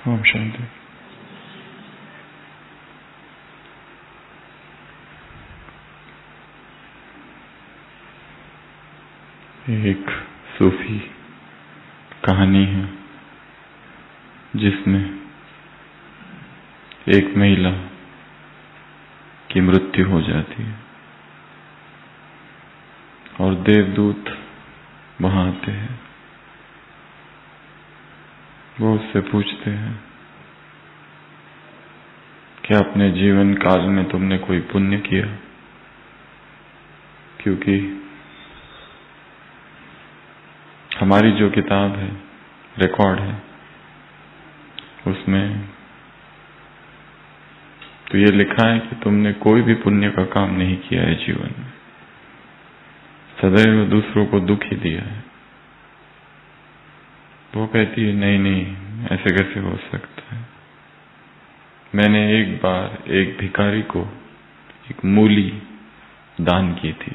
ओम शांति। एक सूफी कहानी है जिसमें एक महिला की मृत्यु हो जाती है और देवदूत वहां आते हैं। वो उससे पूछते हैं कि अपने जीवन काल में तुमने कोई पुण्य किया, क्योंकि हमारी जो किताब है, रिकॉर्ड है, उसमें तो ये लिखा है कि तुमने कोई भी पुण्य का काम नहीं किया है जीवन में, सदैव दूसरों को दुख ही दिया है। वो कहती है नहीं नहीं, ऐसे कैसे हो सकता है। मैंने एक बार एक भिखारी को एक मूली दान की थी।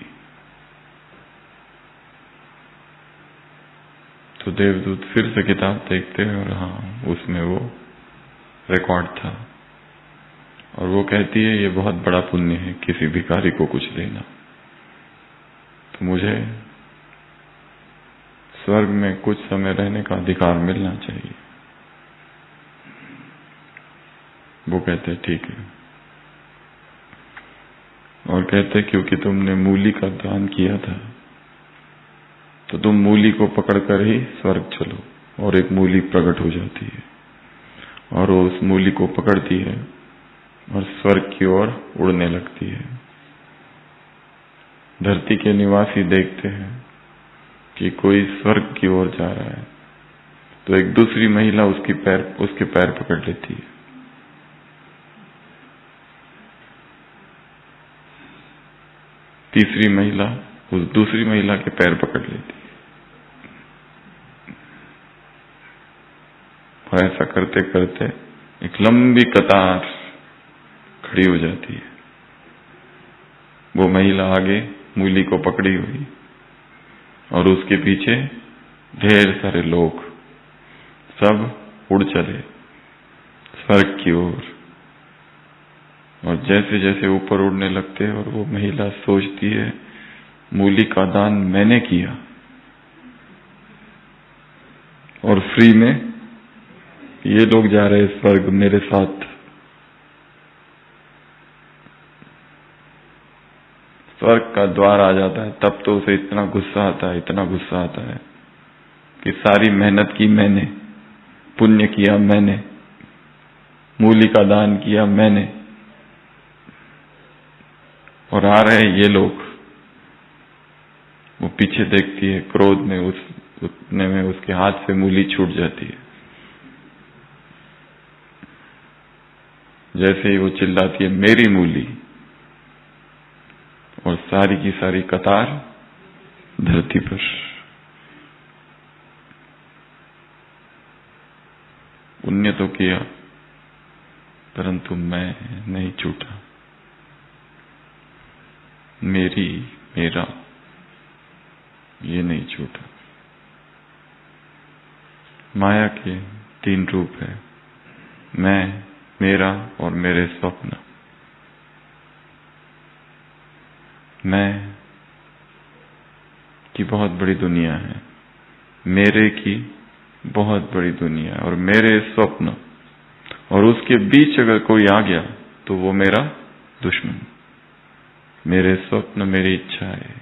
तो देवदूत फिर से किताब देखते हैं और हाँ, उसमें वो रिकॉर्ड था। और वो कहती है ये बहुत बड़ा पुण्य है किसी भिखारी को कुछ देना, तो मुझे स्वर्ग में कुछ समय रहने का अधिकार मिलना चाहिए। वो कहते ठीक है, और कहते क्योंकि तुमने मूली का दान किया था तो तुम मूली को पकड़कर ही स्वर्ग चलो। और एक मूली प्रकट हो जाती है और वो उस मूली को पकड़ती है और स्वर्ग की ओर उड़ने लगती है। धरती के निवासी देखते हैं कि कोई स्वर्ग की ओर जा रहा है, तो एक दूसरी महिला उसके पैर पकड़ लेती है। तीसरी महिला उस दूसरी महिला के पैर पकड़ लेती है और ऐसा करते करते एक लंबी कतार खड़ी हो जाती है। वो महिला आगे मूली को पकड़ी हुई और उसके पीछे ढेर सारे लोग, सब उड़ चले स्वर्ग की ओर। और जैसे जैसे ऊपर उड़ने लगते हैं और वो महिला सोचती है मूली का दान मैंने किया और फ्री में ये लोग जा रहे स्वर्ग मेरे साथ। स्वर्ग का द्वार आ जाता है, तब तो उसे इतना गुस्सा आता है, इतना गुस्सा आता है कि सारी मेहनत की मैंने, पुण्य किया मैंने, मूली का दान किया मैंने, और आ रहे ये लोग। वो पीछे देखती है, क्रोध में उतने में उसके हाथ से मूली छूट जाती है। जैसे ही वो चिल्लाती है मेरी मूली, और सारी की सारी कतार धरती पर। पुण्य तो किया परंतु मैं नहीं छूटा। मेरा ये नहीं छूटा। माया के 3 रूप है, मैं, मेरा और मेरे स्वप्न। मैं की बहुत बड़ी दुनिया है, मेरे की बहुत बड़ी दुनिया है, और मेरे स्वप्न, और उसके बीच अगर कोई आ गया तो वो मेरा दुश्मन। मेरे स्वप्न मेरी इच्छा है।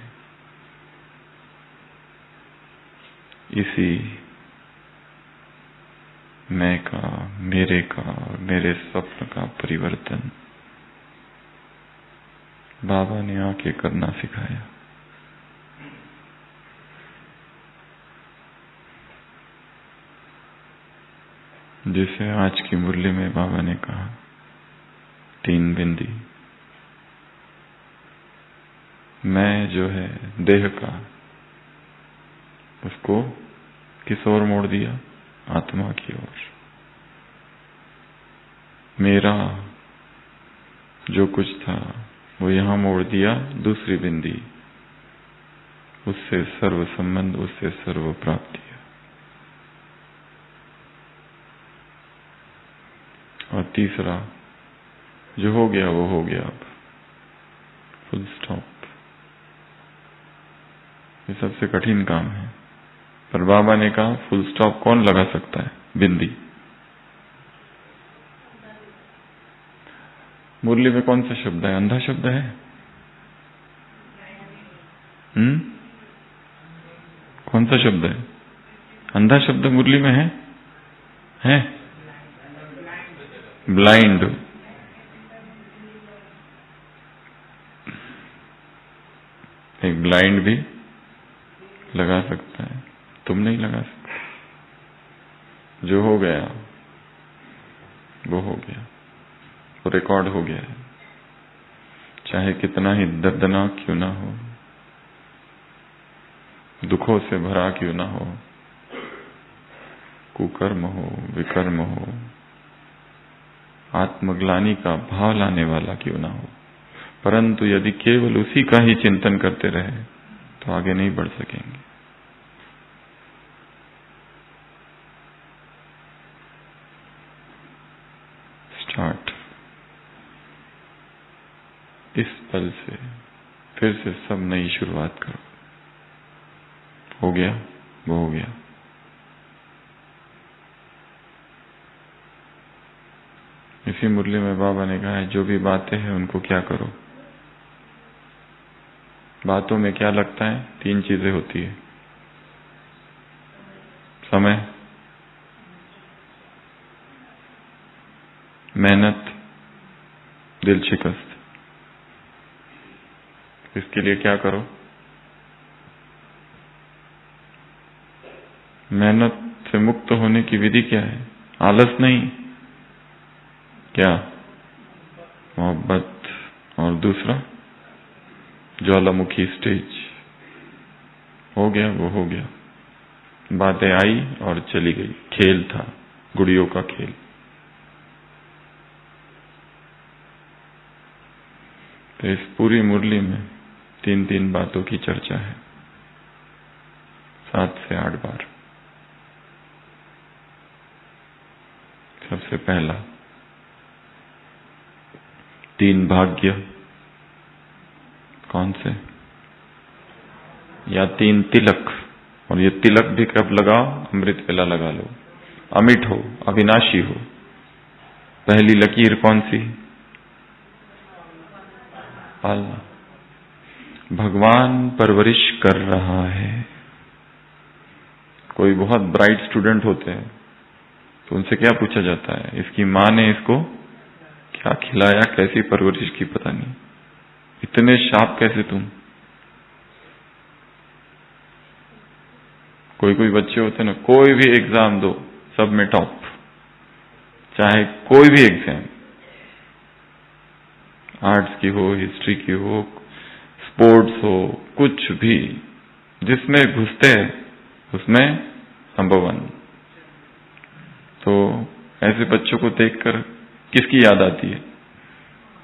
इसी मैं का, मेरे का और मेरे स्वप्न का परिवर्तन बाबा ने आके करना सिखाया। जिसे आज की मुरली में बाबा ने कहा 3 बिंदी। मैं जो है देह का, उसको किस ओर मोड़ दिया? आत्मा की ओर। मेरा जो कुछ था वो यहां मोड़ दिया दूसरी बिंदी, उससे सर्व संबंध, उससे सर्व प्राप्ति। तीसरा, जो हो गया वो हो गया, अब फुल स्टॉप। ये सबसे कठिन काम है, पर बाबा ने कहा फुल स्टॉप कौन लगा सकता है? बिंदी। मुरली में कौन सा शब्द है? अंधा शब्द है? कौन सा शब्द है? अंधा शब्द मुरली में है? ब्लाइंड। एक ब्लाइंड भी लगा सकता है, तुम नहीं लगा सकते। जो हो गया वो हो गया, वो रिकॉर्ड हो गया है, चाहे कितना ही दर्दनाक क्यों ना हो, दुखों से भरा क्यों ना हो, कुकर्म हो, विकर्म हो, आत्मग्लानि का भाव लाने वाला क्यों ना हो, परंतु यदि केवल उसी का ही चिंतन करते रहे तो आगे नहीं बढ़ सकेंगे। स्टार्ट। इस पल से फिर से सब नई शुरुआत करो। हो गया वो हो गया। इसी मुरली में बाबा ने कहा है जो भी बातें हैं उनको क्या करो। बातों में क्या लगता है? 3 चीजें होती है, समय, मेहनत, दिल शिकस्त। इसके लिए क्या करो? मेहनत से मुक्त होने की विधि क्या है? आलस नहीं, क्या? मोहब्बत। और दूसरा ज्वालामुखी स्टेज। हो गया वो हो गया। बातें आई और चली गई, खेल था, गुड़ियों का खेल। तो इस पूरी मुरली में 3-3 बातों की चर्चा है, 7 से 8 बार। सबसे पहला 3 भाग्य। कौन से? या 3 तिलक। और ये तिलक भी कब लगाओ? अमृत वेला लगा लो। अमिट हो, अविनाशी हो। पहली लकीर कौन सी? पालना। भगवान परवरिश कर रहा है। कोई बहुत ब्राइट स्टूडेंट होते हैं तो उनसे क्या पूछा जाता है? इसकी माँ ने इसको क्या खिलाया, कैसी परवरिश की, पता नहीं, इतने शार्प कैसे तुम? कोई बच्चे होते हैं ना, कोई भी एग्जाम दो सब में टॉप, चाहे कोई भी एग्जाम, आर्ट्स की हो, हिस्ट्री की हो, स्पोर्ट्स हो, कुछ भी, जिसमें घुसते हैं उसमें नंबर 1। तो ऐसे बच्चों को देखकर किसकी याद आती है?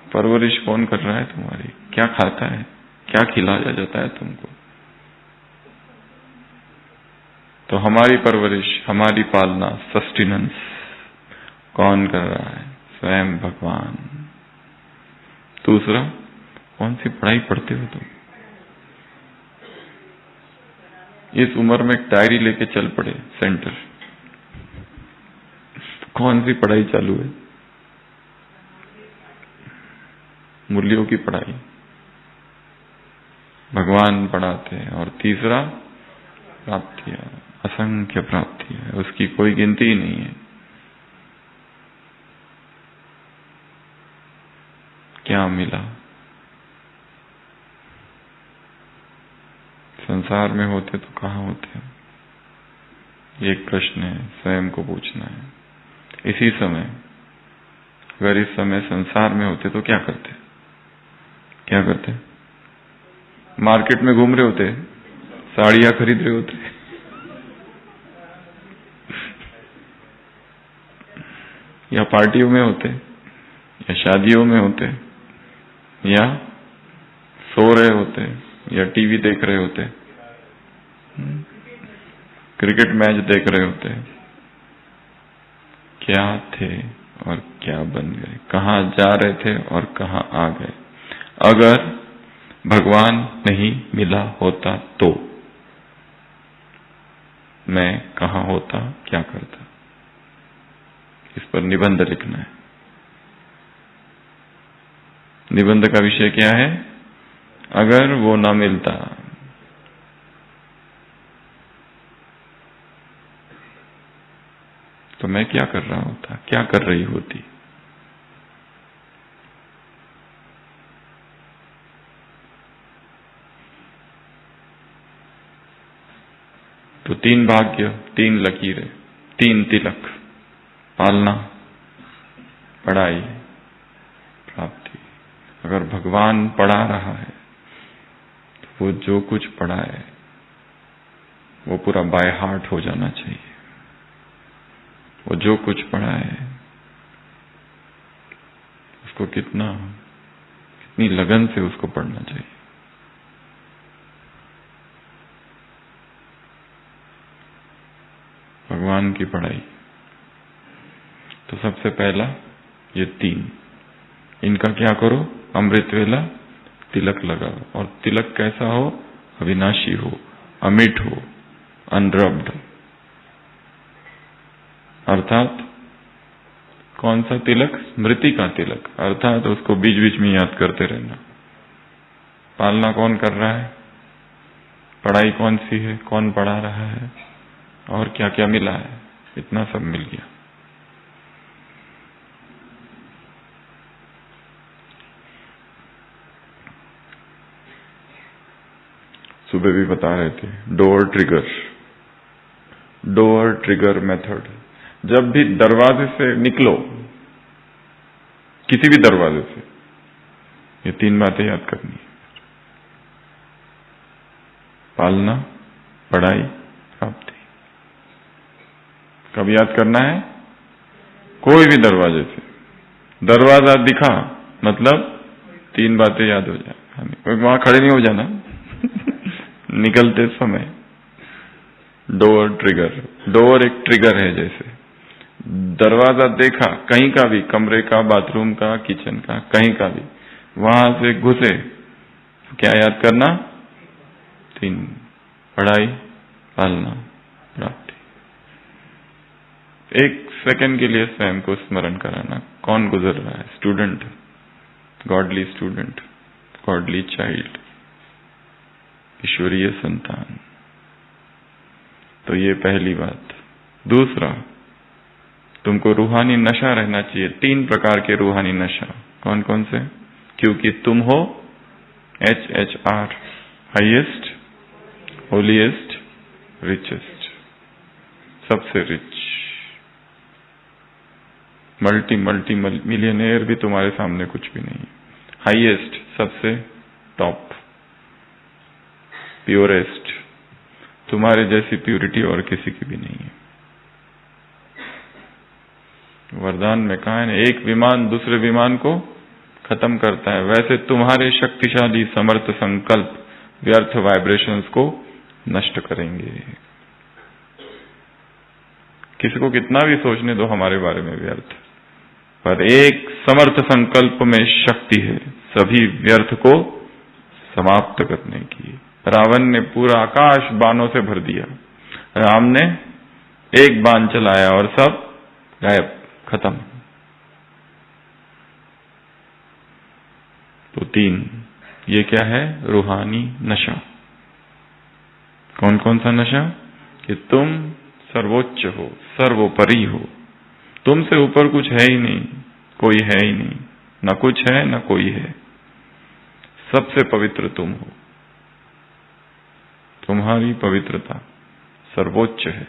परवरिश कौन कर रहा है तुम्हारी? क्या खाता है, क्या खिलाया जाता है तुमको? तो हमारी परवरिश, हमारी पालना, सस्टेनेंस कौन कर रहा है? स्वयं भगवान। दूसरा, कौन सी पढ़ाई पढ़ते हो तुम? इस उम्र में डायरी लेके चल पड़े सेंटर, कौन सी पढ़ाई चालू है? मुरलियों की पढ़ाई, भगवान पढ़ाते हैं। और तीसरा, प्राप्तियां, असंख्य प्राप्तियां, उसकी कोई गिनती ही नहीं है। क्या मिला? संसार में होते तो कहाँ होते? ये एक प्रश्न है, स्वयं को पूछना है। इसी समय, अगर इस समय संसार में होते तो क्या करते? क्या करते? मार्केट में घूम रहे होते, साड़ियां खरीद रहे होते, या पार्टियों में होते, या शादियों में होते, या सो रहे होते, या टीवी देख रहे होते, क्रिकेट मैच देख रहे होते। क्या थे और क्या बन गए, कहाँ जा रहे थे और कहाँ आ गए। अगर भगवान नहीं मिला होता तो मैं कहाँ होता, क्या करता। इस पर निबंध लिखना है। निबंध का विषय क्या है? अगर वो ना मिलता तो मैं क्या कर रहा होता, क्या कर रही होती। तो 3 भाग्य, 3 लकीरें, 3 तिलक, पालना, पढ़ाई, प्राप्ति। अगर भगवान पढ़ा रहा है तो वो जो कुछ पढ़ा है वो पूरा बाय हार्ट हो जाना चाहिए। वो जो कुछ पढ़ा है उसको कितनी लगन से उसको पढ़ना चाहिए। भगवान की पढ़ाई। तो सबसे पहला ये 3, इनका क्या करो? अमृत वेला तिलक लगाओ। और तिलक कैसा हो? अविनाशी हो, अमिट हो, अनरब्ड। अर्थात कौन सा तिलक? स्मृति का तिलक। अर्थात उसको बीच बीच में याद करते रहना। पालना कौन कर रहा है, पढ़ाई कौन सी है, कौन पढ़ा रहा है, और क्या क्या मिला है, इतना सब मिल गया। सुबह भी बता रहे थे डोर ट्रिगर मेथड। जब भी दरवाजे से निकलो, किसी भी दरवाजे से, ये 3 बातें याद करनी है। पालना, पढ़ाई, प्राप्ति। कब याद करना है? कोई भी दरवाजे से। दरवाजा दिखा मतलब 3 बातें याद हो जाए। वहां खड़े नहीं हो जाना निकलते समय। डोर ट्रिगर, डोर एक ट्रिगर है। जैसे दरवाजा देखा, कहीं का भी, कमरे का, बाथरूम का, किचन का, कहीं का भी, वहां से घुसे, क्या याद करना? 3, पढ़ाई, पालना, प्राप्ति। 1 सेकंड के लिए स्वयं को स्मरण कराना, कौन गुजर रहा है? Student, godly student, godly child, ईश्वरीय संतान। तो ये पहली बात। दूसरा, तुमको रूहानी नशा रहना चाहिए। 3 प्रकार के रूहानी नशा। कौन कौन से? क्योंकि तुम हो HHR, हाईएस्ट, होलीएस्ट, रिचेस्ट। सबसे रिच, मल्टी मिलियनेयर भी तुम्हारे सामने कुछ भी नहीं। हाईएस्ट, सबसे टॉप, प्योरेस्ट, तुम्हारे जैसी प्यूरिटी और किसी की भी नहीं है। वरदान में कहा है ना, एक विमान दूसरे विमान को खत्म करता है, वैसे तुम्हारे शक्तिशाली समर्थ संकल्प व्यर्थ वाइब्रेशंस को नष्ट करेंगे। किसी को कितना भी सोचने दो हमारे बारे में व्यर्थ, पर एक समर्थ संकल्प में शक्ति है सभी व्यर्थ को समाप्त करने की। रावण ने पूरा आकाश बाणों से भर दिया, राम ने एक बाण चलाया और सब गायब, खत्म। तो 3, ये क्या है? रूहानी नशा। कौन कौन सा नशा? कि तुम सर्वोच्च हो, सर्वोपरि हो, तुमसे ऊपर कुछ है ही नहीं, कोई है ही नहीं, न कुछ है न कोई है, सबसे पवित्र तुम हो। तुम्हारी पवित्रता सर्वोच्च है।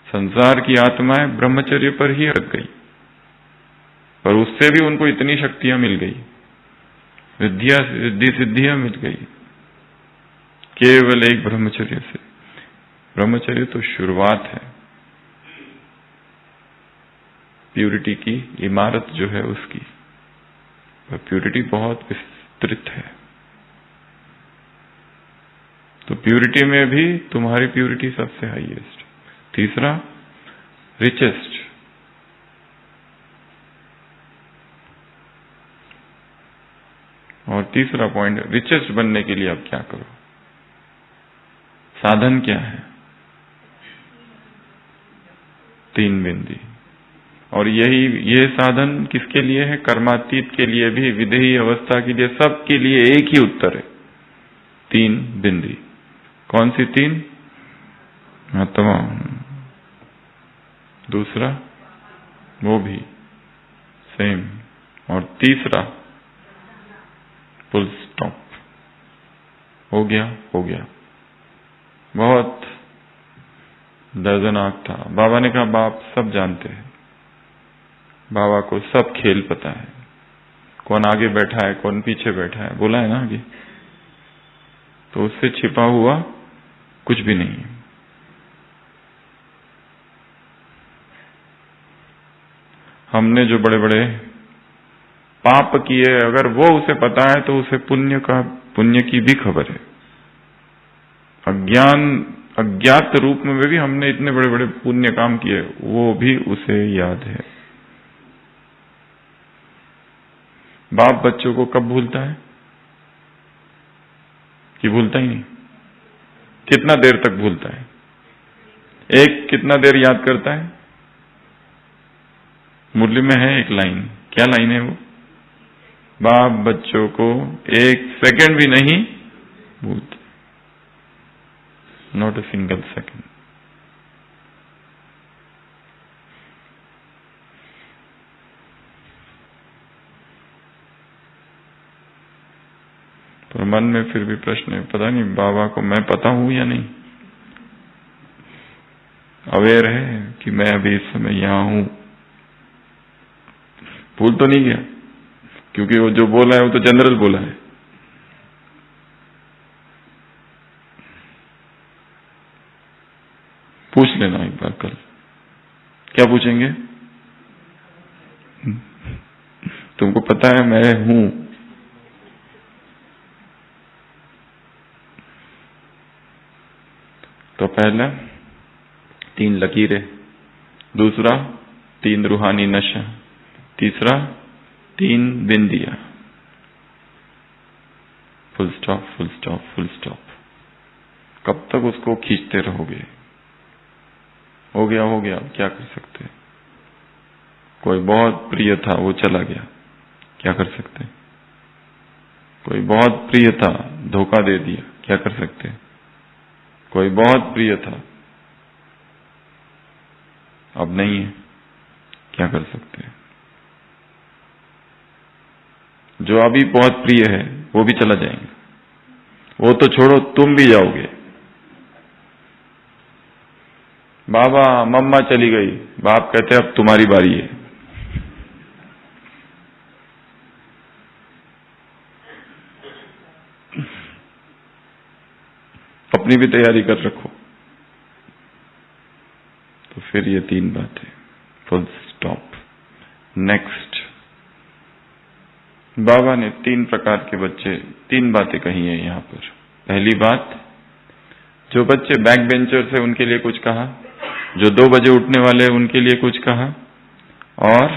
संसार की आत्माएं ब्रह्मचर्य पर ही अटक गई, पर उससे भी उनको इतनी शक्तियां मिल गई, रिद्धि सिद्धियां मिल गई, केवल एक ब्रह्मचर्य से। ब्रह्मचर्य तो शुरुआत है, प्यूरिटी की इमारत जो है उसकी, वह प्यूरिटी बहुत विस्तृत है। तो प्यूरिटी में भी तुम्हारी प्यूरिटी सबसे हाईएस्ट। तीसरा, रिचेस्ट, तीसरा पॉइंट, रिचेस्ट बनने के लिए आप क्या करो, साधन क्या है? 3 बिंदी। और ये साधन किसके लिए है? कर्मातीत के लिए भी, विधेयी अवस्था के लिए, सबके लिए एक ही उत्तर है, 3 बिंदी। कौन सी 3? आत्मा, दूसरा वो भी सेम, और तीसरा फुल स्टॉप। हो गया, हो गया। बहुत दर्दनाक था। बाबा ने कहा, बाप सब जानते हैं, बाबा को सब खेल पता है, कौन आगे बैठा है कौन पीछे बैठा है, बोला है ना आगे। तो उससे छिपा हुआ कुछ भी नहीं है। हमने जो बड़े बड़े पाप किए, अगर वो उसे पता है तो उसे पुण्य की भी खबर है। अज्ञात रूप में भी हमने इतने बड़े बड़े पुण्य काम किए, वो भी उसे याद है। बाप बच्चों को कब भूलता है कि भूलता ही नहीं? कितना देर तक भूलता है? एक कितना देर याद करता है? मुरली में है एक लाइन, क्या लाइन है वो? बाप बच्चों को 1 सेकंड भी नहीं भूलते, नॉट अ सिंगल सेकंड। पर मन में फिर भी प्रश्न है, पता नहीं बाबा को मैं पता हूं या नहीं, अवेयर है कि मैं अभी इस समय यहां हूं। भूल तो नहीं गया, क्योंकि वो जो बोला है वो तो जनरल बोला है। पूछ लेना एक बार कल। क्या पूछेंगे? तुमको पता है मैं हूं? तो पहला 3 लकीरें, दूसरा 3 रूहानी नशा, तीसरा 3 बिंदियां। Full stop, full stop, full stop. कब तक उसको खींचते रहोगे? हो गया, हो गया, क्या कर सकते हैं? कोई बहुत प्रिय था वो चला गया, क्या कर सकते हैं? कोई बहुत प्रिय था धोखा दे दिया, क्या कर सकते हैं? कोई बहुत प्रिय था अब नहीं है, क्या कर सकते हैं? जो अभी बहुत प्रिय है वो भी चला जाएगा, वो तो छोड़ो तुम भी जाओगे। बाबा मम्मा चली गई, बाप कहते अब तुम्हारी बारी है। अपनी भी तैयारी कर रखो। तो फिर ये 3 बातें, फुल स्टॉप। नेक्स्ट, बाबा ने 3 प्रकार के बच्चे, 3 बातें कही है यहां पर। पहली बात, जो बच्चे बैक बेंचर से उनके लिए कुछ कहा, जो 2 बजे उठने वाले उनके लिए कुछ कहा, और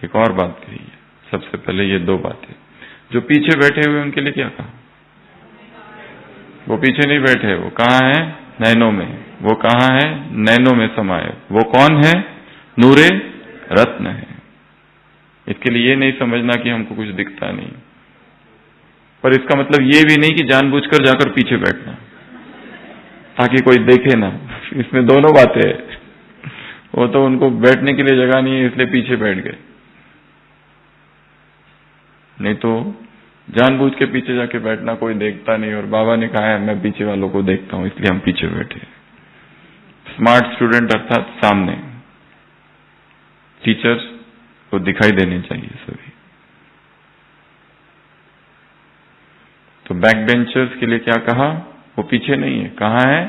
एक और बात कही है। सबसे पहले ये 2 बातें, जो पीछे बैठे हुए उनके लिए क्या कहा? वो पीछे नहीं बैठे, वो कहाँ है? नैनों में। वो कहाँ है? नैनों में समाये। वो कौन है? नूरे रत्न है। इसके लिए ये नहीं समझना कि हमको कुछ दिखता नहीं, पर इसका मतलब ये भी नहीं कि जानबूझकर जाकर पीछे बैठना ताकि कोई देखे ना। इसमें दोनों बातें हैं। वो तो उनको बैठने के लिए जगह नहीं है इसलिए पीछे बैठ गए, नहीं तो जानबूझ के पीछे जाके बैठना कोई देखता नहीं। और बाबा ने कहा है मैं पीछे वालों को देखता हूं इसलिए हम पीछे बैठे। स्मार्ट स्टूडेंट अर्थात सामने, टीचर को दिखाई देने चाहिए सभी। तो बैक बेंचर्स के लिए क्या कहा? वो पीछे नहीं है, कहाँ है?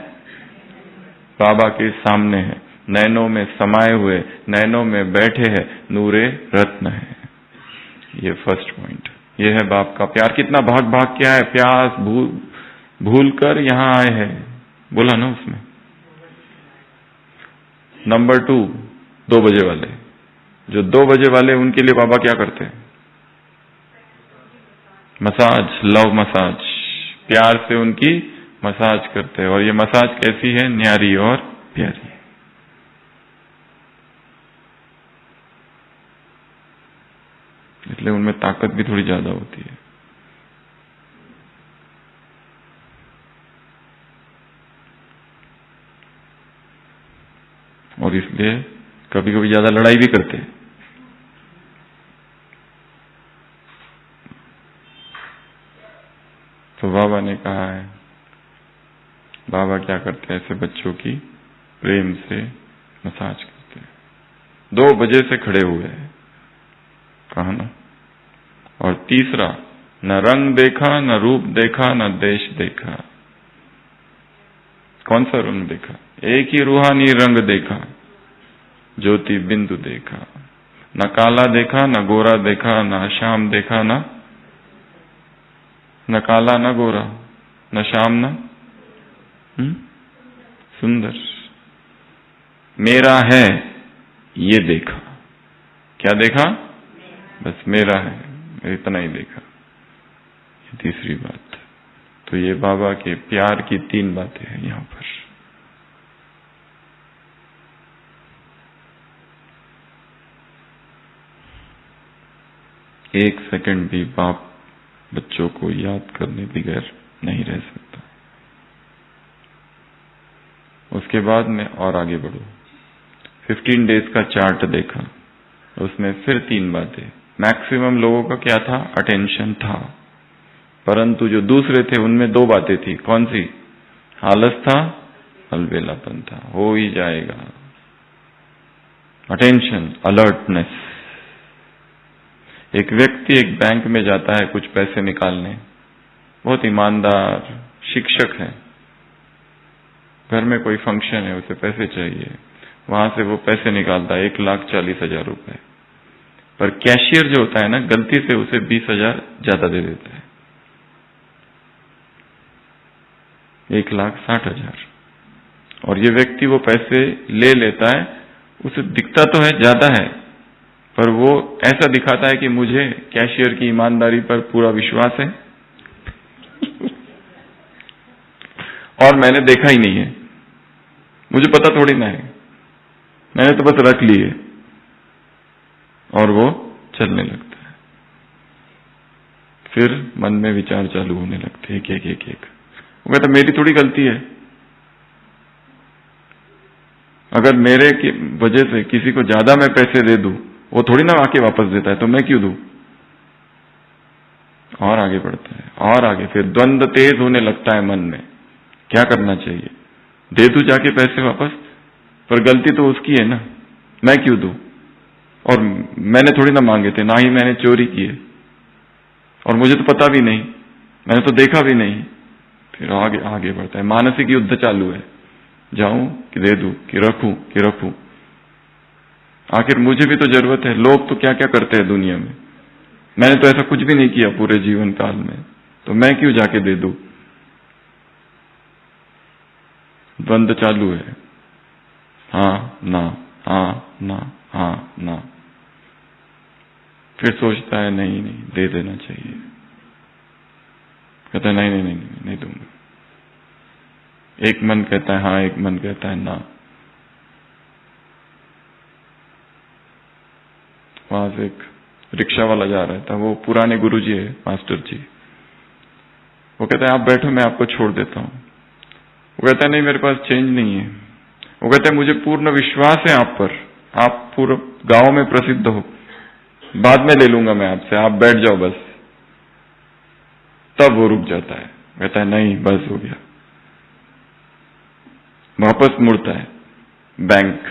बाबा के सामने है, नैनों में समाये हुए, नैनों में बैठे हैं, नूरे रत्न है। ये फर्स्ट पॉइंट। ये है बाप का प्यार। कितना भाग भाग क्या है, प्यास भूल कर यहां आए हैं, बोला ना उसमें। नंबर 2, 2 बजे वाले, जो 2 बजे वाले उनके लिए बाबा क्या करते हैं? मसाज, लव मसाज, प्यार से उनकी मसाज करते हैं। और ये मसाज कैसी है? न्यारी और प्यारी। इसलिए उनमें ताकत भी थोड़ी ज्यादा होती है। और इसलिए कभी कभी ज्यादा लड़ाई भी करते हैं। तो बाबा ने कहा है, बाबा क्या करते हैं? ऐसे बच्चों की प्रेम से मसाज करते हैं। 2 बजे से खड़े हुए हैं, कहा ना। और तीसरा, न रंग देखा, न रूप देखा, न देश देखा। कौन सा रंग देखा? एक ही रूहानी रंग देखा, ज्योति बिंदु देखा। न काला देखा, न गोरा देखा, न श्याम देखा, न काला, न गोरा, न श्याम, न सुंदर। मेरा है ये देखा। क्या देखा? बस मेरा है, इतना ही देखा। ये तीसरी बात। तो ये बाबा के प्यार की 3 बातें हैं यहां पर। एक सेकंड भी बाप बच्चों को याद करने बगैर नहीं रह सकता। उसके बाद में और आगे बढ़ो। 15 डेज का चार्ट देखा, उसमें फिर 3 बातें। मैक्सिमम लोगों का क्या था? अटेंशन था। परंतु जो दूसरे थे उनमें 2 बातें थी। कौन सी? आलस था, अलबेलापन था। हो ही जाएगा। Attention, alertness. एक व्यक्ति एक बैंक में जाता है कुछ पैसे निकालने, बहुत ईमानदार शिक्षक है, घर में कोई फंक्शन है, उसे पैसे चाहिए, वहां से वो पैसे निकालता है 1,40,000 रुपए। पर कैशियर जो होता है ना, गलती से उसे 20,000 ज्यादा दे देता है, 1,60,000। और ये व्यक्ति वो पैसे ले लेता है, उसे दिखता तो है ज्यादा है, पर वो ऐसा दिखाता है कि मुझे कैशियर की ईमानदारी पर पूरा विश्वास है और मैंने देखा ही नहीं है, मुझे पता थोड़ी ना है, मैंने तो बस रख ली है। और वो चलने लगता है। फिर मन में विचार चालू होने लगते हैं, एक। वो कहता मेरी थोड़ी गलती है। अगर मेरे की वजह से किसी को ज्यादा मैं पैसे दे दूं, वो थोड़ी ना आके वापस देता है, तो मैं क्यों दूं? और आगे बढ़ता है, और आगे। फिर द्वंद्व तेज होने लगता है मन में, क्या करना चाहिए? दे दूं जाके पैसे वापस, पर गलती तो उसकी है ना, मैं क्यों दूं? और मैंने थोड़ी ना मांगे थे, ना ही मैंने चोरी की है, और मुझे तो पता भी नहीं, मैंने तो देखा भी नहीं। फिर आगे बढ़ता है, मानसिक युद्ध चालू है, जाऊं कि दे दूं, कि रखूं। आखिर मुझे भी तो जरूरत है। लोग तो क्या क्या करते हैं दुनिया में, मैंने तो ऐसा कुछ भी नहीं किया पूरे जीवन काल में, तो मैं क्यों जाके दे दूं? द्वंद्व चालू है, हाँ ना, हाँ ना, हाँ ना। फिर सोचता है नहीं दे देना चाहिए। कहता है नहीं दूंगा। एक मन कहता है हाँ, एक मन कहता है ना। वहां से एक रिक्शा वाला जा रहा था, वो पुराने गुरुजी है, मास्टर जी। वो कहता है आप बैठो, मैं आपको छोड़ देता हूं। वो कहता है नहीं, मेरे पास चेंज नहीं है। वो कहता है मुझे पूर्ण विश्वास है आप पर, आप पूरे गांव में प्रसिद्ध हो, बाद में ले लूंगा मैं आपसे, आप बैठ जाओ बस। तब वो रुक जाता है, कहता है नहीं बस हो गया। वापस मुड़ता है बैंक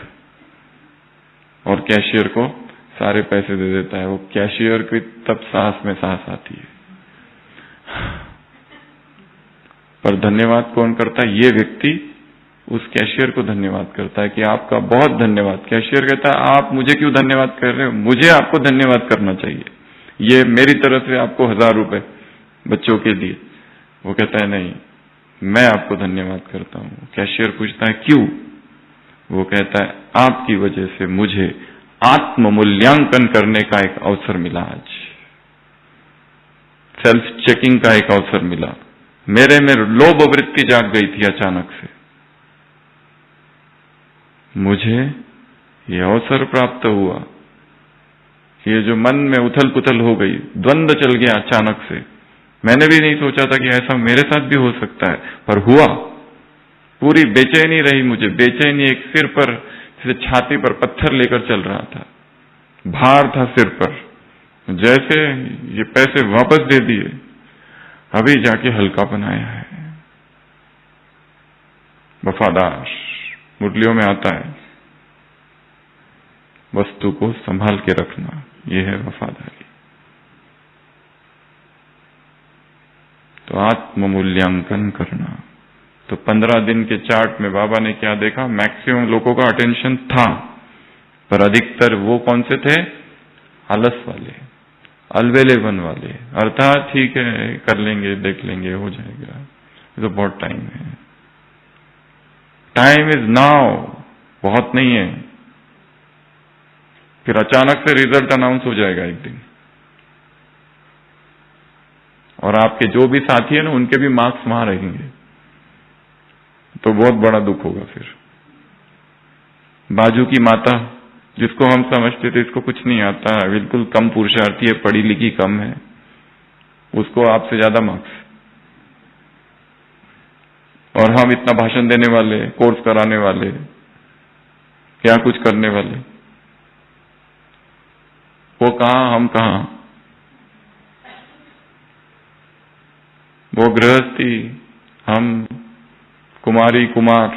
और कैशियर को सारे पैसे दे देता है। वो कैशियर की तब सांस में सांस आती है। पर धन्यवाद कौन करता है? ये व्यक्ति उस कैशियर को धन्यवाद करता है कि आपका बहुत धन्यवाद। कैशियर कहता है आप मुझे क्यों धन्यवाद कर रहे हो, मुझे आपको धन्यवाद करना चाहिए, ये मेरी तरफ से आपको 1,000 रुपए बच्चों के लिए। वो कहता है नहीं, मैं आपको धन्यवाद करता हूं। कैशियर पूछता है क्यों? वो कहता है आपकी वजह से मुझे आत्म मूल्यांकन करने का एक अवसर मिला आज। सेल्फ चेकिंग का एक अवसर मिला। मेरे में लोभ वृत्ति जाग गई थी अचानक से। मुझे ये अवसर प्राप्त हुआ, ये जो मन में उथल पुथल हो गई, द्वंद्व चल गया अचानक से। मैंने भी नहीं सोचा था कि ऐसा मेरे साथ भी हो सकता है, पर हुआ। पूरी बेचैनी रही मुझे, बेचैनी एक सिर पर, छाती पर पत्थर लेकर चल रहा था, भार था सिर पर। जैसे ये पैसे वापस दे दिए, अभी जाके हल्का बनाया है। वफादार मुरलियों में आता है, वस्तु को संभाल के रखना, यह है वफादारी। तो आत्म मूल्यांकन करना। तो 15 दिन के चार्ट में बाबा ने क्या देखा? मैक्सिमम लोगों का अटेंशन था, पर अधिकतर वो कौन से थे? आलस वाले, अलवेलेबन वाले। अर्थात ठीक है, कर लेंगे, देख लेंगे, हो जाएगा, ये तो बहुत टाइम है। टाइम इज नाउ, बहुत नहीं है। फिर अचानक से रिजल्ट अनाउंस हो जाएगा एक दिन, और आपके जो भी साथी है ना, उनके भी मार्क्स वहां रहेंगे, तो बहुत बड़ा दुख होगा। फिर बाजू की माता, जिसको हम समझते थे इसको कुछ नहीं आता, बिल्कुल कम पुरुषार्थी है, पढ़ी लिखी कम है, उसको आपसे ज्यादा मार्क्स, और हम इतना भाषण देने वाले, कोर्स कराने वाले, क्या कुछ करने वाले, वो कहां, हम कहां। वो गृहस्थी, हम कुमारी कुमार,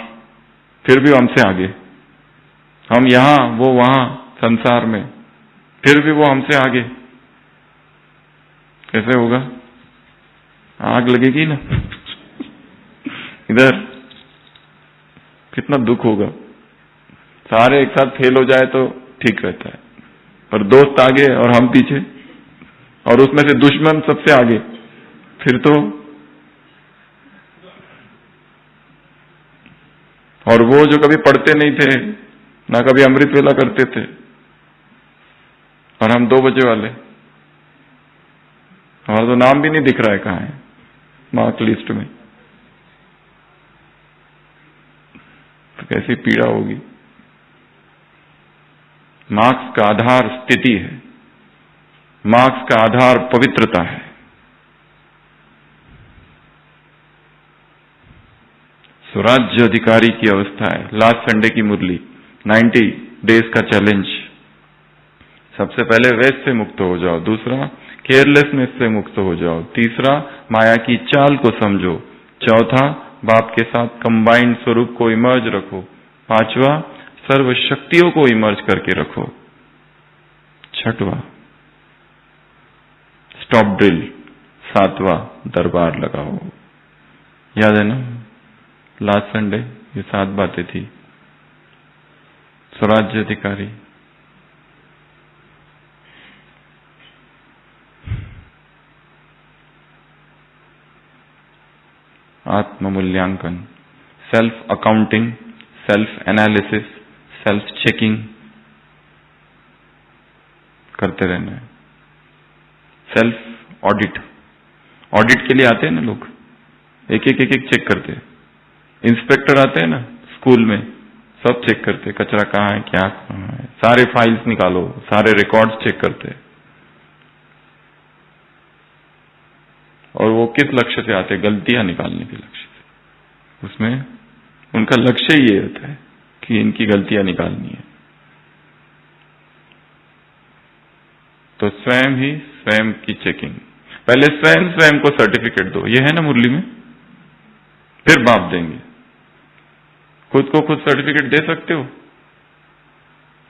फिर भी हमसे आगे। हम यहां, वो वहां संसार में, फिर भी वो हमसे आगे। कैसे होगा? आग लगेगी ना इधर, कितना दुख होगा। सारे एक साथ फेल हो जाए तो ठीक रहता है, पर दोस्त आगे और हम पीछे, और उसमें से दुश्मन सबसे आगे, फिर तो। और वो जो कभी पढ़ते नहीं थे, ना कभी अमृत वेला करते थे, और हम 2 बजे वाले, हमारा तो नाम भी नहीं दिख रहा है कहां है मार्क लिस्ट में, तो कैसी पीड़ा होगी। मार्क्स का आधार स्थिति है, मार्क्स का आधार पवित्रता है। स्वराज्य अधिकारी की अवस्था है। लास्ट संडे की मुरली, 90 डेज का चैलेंज। सबसे पहले वेस्ट से मुक्त हो जाओ, दूसरा केयरलेसनेस से मुक्त हो जाओ, तीसरा माया की चाल को समझो, चौथा बाप के साथ कंबाइंड स्वरूप को इमर्ज रखो, पांचवा सर्व शक्तियों को इमर्ज करके रखो, छठवां स्टॉप ड्रिल, सातवां दरबार लगाओ। याद है ना लास्ट संडे ये 7 बातें थी। स्वराज्य अधिकारी, आत्म मूल्यांकन, self accounting, self analysis, self checking करते रहना है। सेल्फ ऑडिट, ऑडिट के लिए आते हैं ना लोग, एक एक चेक करते हैं। इंस्पेक्टर आते हैं ना स्कूल में, सब चेक करते, कचरा कहाँ है, क्या कहाँ है, सारे फाइल्स निकालो, सारे रिकॉर्ड्स चेक करते। और वो किस लक्ष्य से आते? गलतियां निकालने के लक्ष्य से। उसमें उनका लक्ष्य ही ये होता है कि इनकी गलतियां निकालनी है। तो स्वयं ही स्वयं की चेकिंग, पहले स्वयं स्वयं को सर्टिफिकेट दो, ये है ना मुरली में, फिर बाप देंगे। खुद को खुद सर्टिफिकेट दे सकते हो?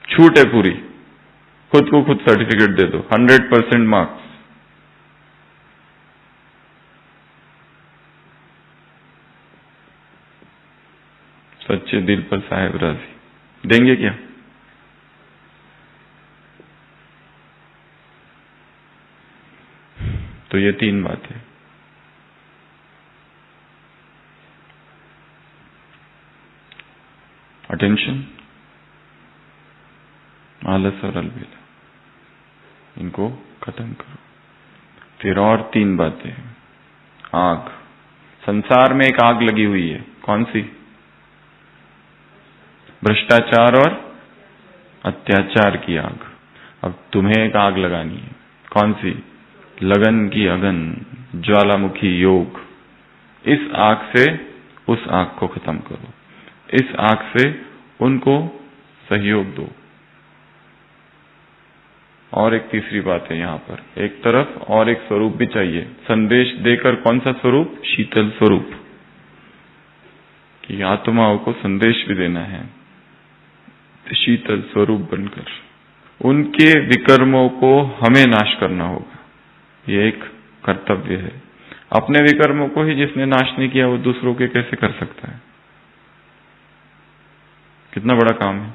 छूट है पूरी, खुद को खुद सर्टिफिकेट दे दो, 100% मार्क्स। सच्चे दिल पर साहेब राजी देंगे क्या? तो ये 3 बातें। अटेंशन, आलस और अलबेला, इनको खत्म करो। फिर और 3 बातें। आग, संसार में एक आग लगी हुई है, कौन सी? भ्रष्टाचार और अत्याचार की आग। अब तुम्हें एक आग लगानी है, कौन सी? लगन की अगन, ज्वालामुखी योग। इस आग से उस आग को खत्म करो, इस आग से उनको सहयोग दो। और एक तीसरी बात है यहां पर, एक तरफ और एक स्वरूप भी चाहिए, संदेश देकर। कौन सा स्वरूप? शीतल स्वरूप, कि आत्माओं को संदेश भी देना है शीतल स्वरूप बनकर। उनके विकर्मों को हमें नाश करना होगा, ये एक कर्तव्य है। अपने विकर्मों को ही जिसने नाश नहीं किया वो दूसरों के कैसे कर सकता है? कितना बड़ा काम है।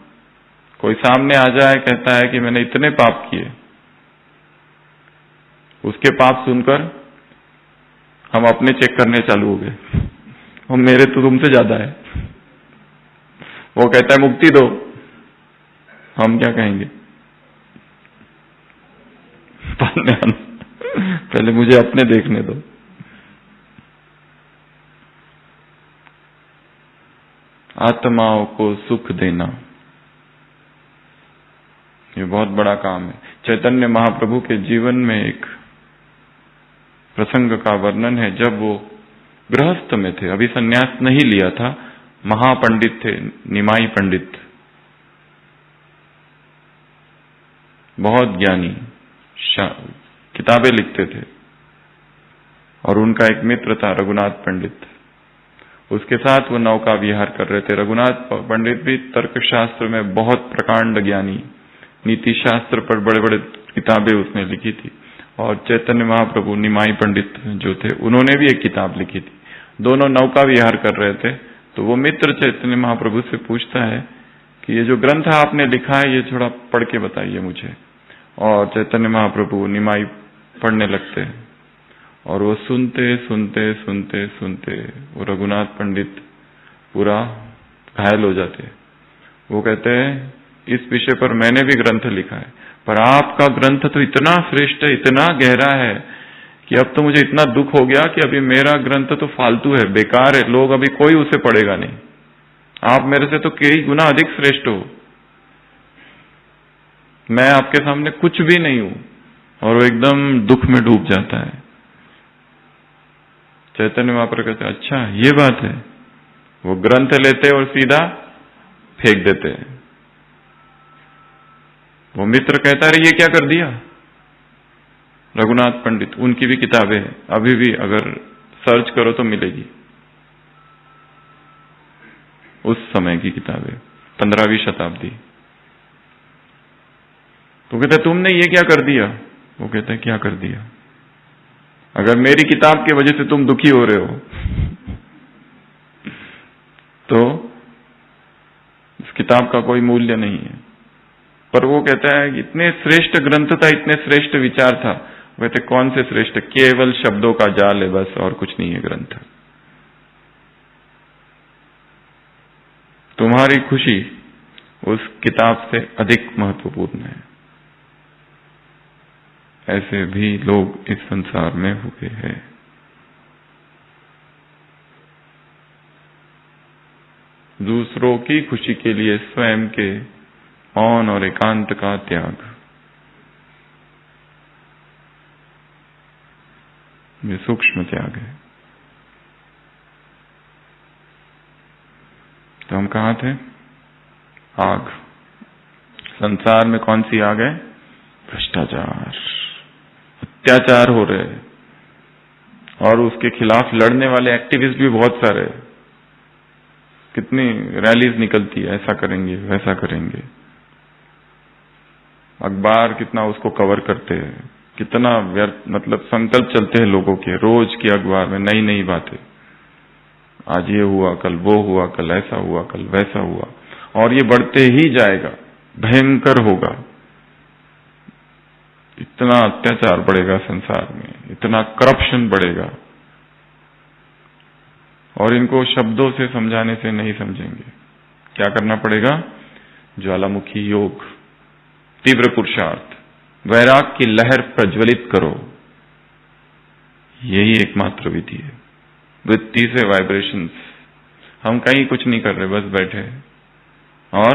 कोई सामने आ जाए, कहता है कि मैंने इतने पाप किए, उसके पाप सुनकर हम अपने चेक करने चालू हो गए, और मेरे तो तुमसे ज्यादा है। वो कहता है मुक्ति दो, हम क्या कहेंगे? पहले मुझे अपने देखने दो। आत्माओं को सुख देना, ये बहुत बड़ा काम है। चैतन्य महाप्रभु के जीवन में एक प्रसंग का वर्णन है, जब वो गृहस्थ में थे, अभी संन्यास नहीं लिया था, महापंडित थे, निमाई पंडित, बहुत ज्ञानी, किताबें लिखते थे। और उनका एक मित्र था रघुनाथ पंडित, उसके साथ वो नौका विहार कर रहे थे। रघुनाथ पंडित भी तर्कशास्त्र में बहुत प्रकांड ज्ञानी, नीति शास्त्र पर बड़े बड़े किताबें उसने लिखी थी। और चैतन्य महाप्रभु, निमाई पंडित जो थे, उन्होंने भी एक किताब लिखी थी। दोनों नौका विहार कर रहे थे, तो वो मित्र चैतन्य महाप्रभु से पूछता है कि ये जो ग्रंथ आपने लिखा है, ये थोड़ा पढ़ के बताइए मुझे। और चैतन्य महाप्रभु निमाई पढ़ने लगते हैं, और वो सुनते सुनते सुनते सुनते वो रघुनाथ पंडित पूरा घायल हो जाते। वो कहते हैं, इस विषय पर मैंने भी ग्रंथ लिखा है, पर आपका ग्रंथ तो इतना श्रेष्ठ है, इतना गहरा है कि अब तो मुझे इतना दुख हो गया कि अभी मेरा ग्रंथ तो फालतू है, बेकार है, लोग अभी कोई उसे पढ़ेगा नहीं। आप मेरे से तो कई गुना अधिक श्रेष्ठ हो, मैं आपके सामने कुछ भी नहीं हूं। और वो एकदम दुख में डूब जाता है। चैतन्य महाप्रभु कहते, अच्छा ये बात है। वो ग्रंथ लेते और सीधा फेंक देते हैं। वो मित्र कहता है, ये क्या कर दिया? रघुनाथ पंडित, उनकी भी किताबें हैं, अभी भी अगर सर्च करो तो मिलेगी, उस समय की किताबें, 15वीं शताब्दी। तो कहते तुमने ये क्या कर दिया? वो कहते हैं, क्या कर दिया? अगर मेरी किताब की वजह से तुम दुखी हो रहे हो तो इस किताब का कोई मूल्य नहीं है। पर वो कहता है, इतने श्रेष्ठ ग्रंथ था, इतने श्रेष्ठ विचार था। वो कहते कौन से श्रेष्ठ? केवल शब्दों का जाल है, बस, और कुछ नहीं है ग्रंथ। तुम्हारी खुशी उस किताब से अधिक महत्वपूर्ण है। ऐसे भी लोग इस संसार में हुए हैं। दूसरों की खुशी के लिए स्वयं के मौन और एकांत का त्याग, ये सूक्ष्म त्याग है। तो हम कहाँ थे? आग। संसार में कौन सी आग है? भ्रष्टाचार, अत्याचार हो रहे हैं, और उसके खिलाफ लड़ने वाले एक्टिविस्ट भी बहुत सारे। कितनी रैलीज निकलती है, ऐसा करेंगे वैसा करेंगे, अखबार कितना उसको कवर करते हैं, कितना व्यर्थ, मतलब संकल्प चलते हैं लोगों के, रोज की अखबार में नई नई बातें, आज ये हुआ, कल वो हुआ, कल ऐसा हुआ, कल वैसा हुआ, और ये बढ़ते ही जाएगा, भयंकर होगा। इतना अत्याचार बढ़ेगा संसार में, इतना करप्शन बढ़ेगा, और इनको शब्दों से समझाने से नहीं समझेंगे। क्या करना पड़ेगा? ज्वालामुखी योग, तीव्र पुरुषार्थ, वैराग की लहर प्रज्वलित करो, यही एकमात्र विधि है। वृत्ति से वाइब्रेशंस, हम कहीं कुछ नहीं कर रहे, बस बैठे और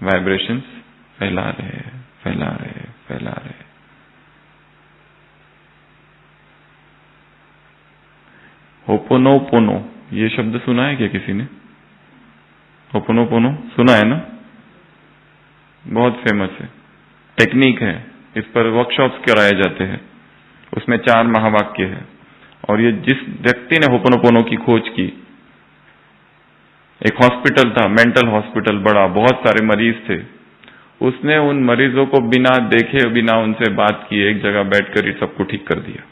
वाइब्रेशंस फैला रहे फैला रहे फैला रहे। होपोनोपोनो, ये शब्द सुना है क्या किसी ने? होपोनोपोनो सुना है ना? बहुत फेमस है, टेक्निक है, इस पर वर्कशॉप्स कराए जाते हैं। उसमें 4 महावाक्य है और ये जिस व्यक्ति ने होपोनोपोनो की खोज की, एक हॉस्पिटल था, मेंटल हॉस्पिटल बड़ा, बहुत सारे मरीज थे, उसने उन मरीजों को बिना देखे बिना उनसे बात किए एक जगह बैठकर ही सबको ठीक कर दिया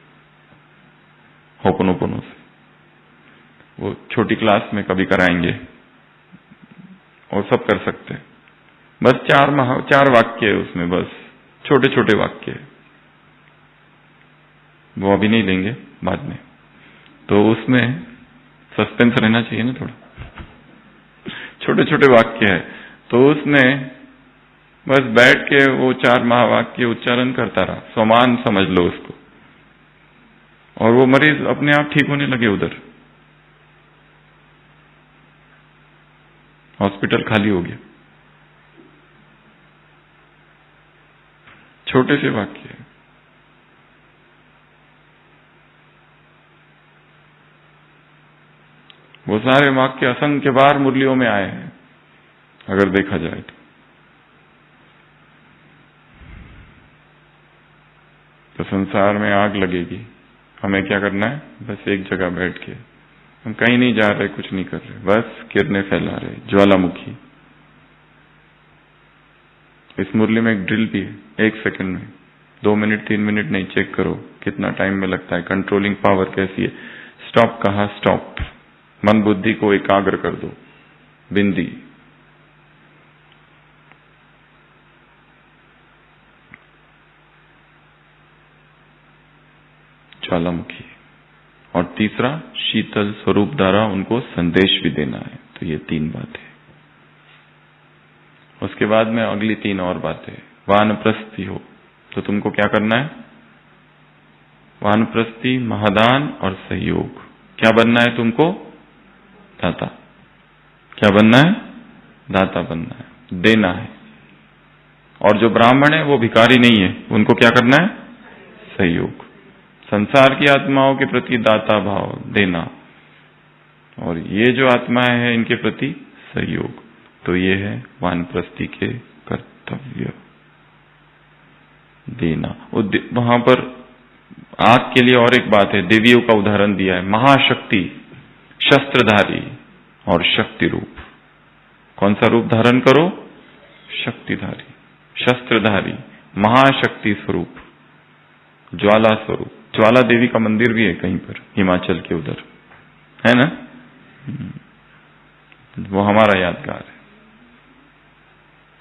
होपोनोपोनो से। वो छोटी क्लास में कभी कराएंगे और सब कर सकते हैं। बस 4 वाक्य है उसमें, बस छोटे छोटे वाक्य है, वो अभी नहीं लेंगे, बाद में। तो उसमें सस्पेंस रहना चाहिए ना थोड़ा, छोटे छोटे वाक्य है। तो उसने बस बैठ के वो 4 महावाक्य उच्चारण करता रहा, समान समझ लो उसको, और वो मरीज अपने आप ठीक होने लगे। उधर हॉस्पिटल खाली हो गया। छोटे से वाक्य है। वो सारे वाक्य असंख्य बार मुरलियों में आए हैं अगर देखा जाए तो संसार में आग लगेगी। हमें क्या करना है? बस एक जगह बैठ के, हम कहीं नहीं जा रहे, कुछ नहीं कर रहे, बस किरणें फैला रहे, ज्वालामुखी। इस मुरली में एक ड्रिल भी है, 1 सेकंड में, 2 मिनट 3 मिनट नहीं, चेक करो कितना टाइम में लगता है। कंट्रोलिंग पावर कैसी है? स्टॉप कहा? स्टॉप। मन बुद्धि को एकाग्र कर दो, बिंदी। ज्वालामुखी। और तीसरा, शीतल स्वरूप द्वारा उनको संदेश भी देना है। तो ये 3 बातें। उसके बाद में अगली 3 और बातें। वानप्रस्थी हो तो तुमको क्या करना है? वानप्रस्थी, महादान और सहयोग। क्या बनना है तुमको? दाता। क्या बनना है? दाता बनना है, देना है। और जो ब्राह्मण है वो भिखारी नहीं है, उनको क्या करना है? सहयोग। संसार की आत्माओं के प्रति दाता भाव, देना, और ये जो आत्माएं हैं इनके प्रति सहयोग। तो ये है वानप्रस्थी के कर्तव्य, देना। वहां पर आग के लिए और एक बात है, देवियों का उदाहरण दिया है। महाशक्ति, शस्त्रधारी और शक्ति रूप। कौन सा रूप धारण करो? शक्तिधारी, शस्त्रधारी, महाशक्ति स्वरूप, ज्वाला स्वरूप। ज्वाला देवी का मंदिर भी है कहीं पर, हिमाचल के उधर है ना, वो हमारा यादगार है।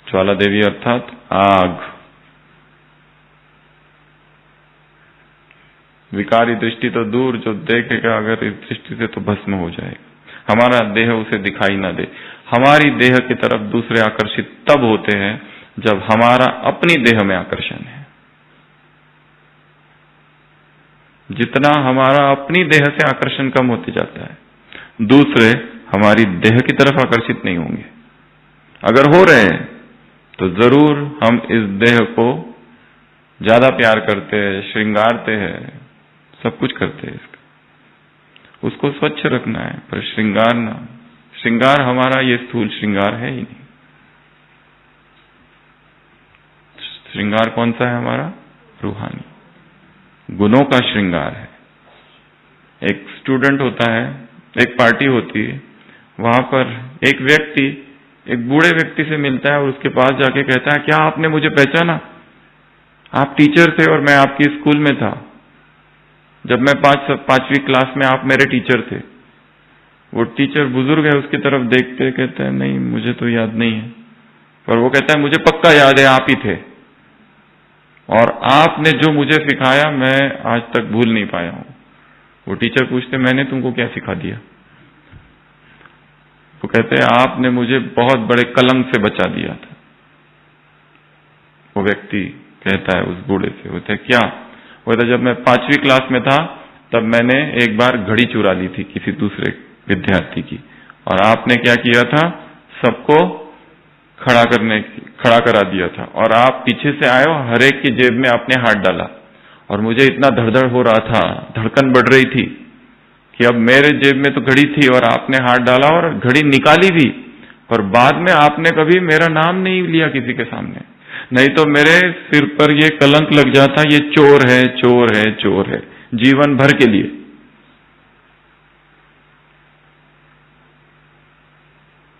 ज्वाला देवी अर्थात आग। विकारी दृष्टि तो दूर, जो देखेगा अगर इस दृष्टि से तो भस्म हो जाएगा। हमारा देह उसे दिखाई ना दे। हमारी देह की तरफ दूसरे आकर्षित तब होते हैं जब हमारा अपनी देह में आकर्षण है। जितना हमारा अपनी देह से आकर्षण कम होते जाता है, दूसरे हमारी देह की तरफ आकर्षित नहीं होंगे। अगर हो रहे हैं तो जरूर हम इस देह को ज्यादा प्यार करते हैं, श्रृंगारते हैं, सब कुछ करते हैं इसका। उसको स्वच्छ रखना है, पर श्रृंगार ना। श्रृंगार हमारा ये स्थूल श्रृंगार है ही नहीं। श्रृंगार कौन सा है हमारा? रूहानी, गुणों का श्रृंगार है। एक स्टूडेंट होता है, एक पार्टी होती है, वहां पर एक व्यक्ति एक बूढ़े व्यक्ति से मिलता है और उसके पास जाके कहता है, क्या आपने मुझे पहचाना? आप टीचर थे और मैं आपकी स्कूल में था। जब मैं 5वीं क्लास में आप मेरे टीचर थे। वो टीचर बुजुर्ग है, उसकी तरफ देखते कहते हैं, नहीं मुझे तो याद नहीं है। पर वो कहता है, मुझे पक्का याद है, आप ही थे, और आपने जो मुझे सिखाया मैं आज तक भूल नहीं पाया हूं। वो टीचर पूछते, मैंने तुमको क्या सिखा दिया? वो कहते हैं, आपने मुझे बहुत बड़े कलंक से बचा दिया था। वो व्यक्ति कहता है उस बूढ़े से, वो कहता है, क्या? वो कहता, जब मैं 5वीं क्लास में था तब मैंने एक बार घड़ी चुरा ली थी किसी दूसरे विद्यार्थी की, और आपने क्या किया था, सबको खड़ा करा दिया था, और आप पीछे से आए और हर एक की जेब में आपने हाथ डाला, और मुझे इतना धड़धड़ हो रहा था, धड़कन बढ़ रही थी कि अब मेरे जेब में तो घड़ी थी और आपने हाथ डाला और घड़ी निकाली भी, पर बाद में आपने कभी मेरा नाम नहीं लिया किसी के सामने, नहीं तो मेरे सिर पर ये कलंक लग जाता, ये चोर है, चोर है, चोर है, जीवन भर के लिए।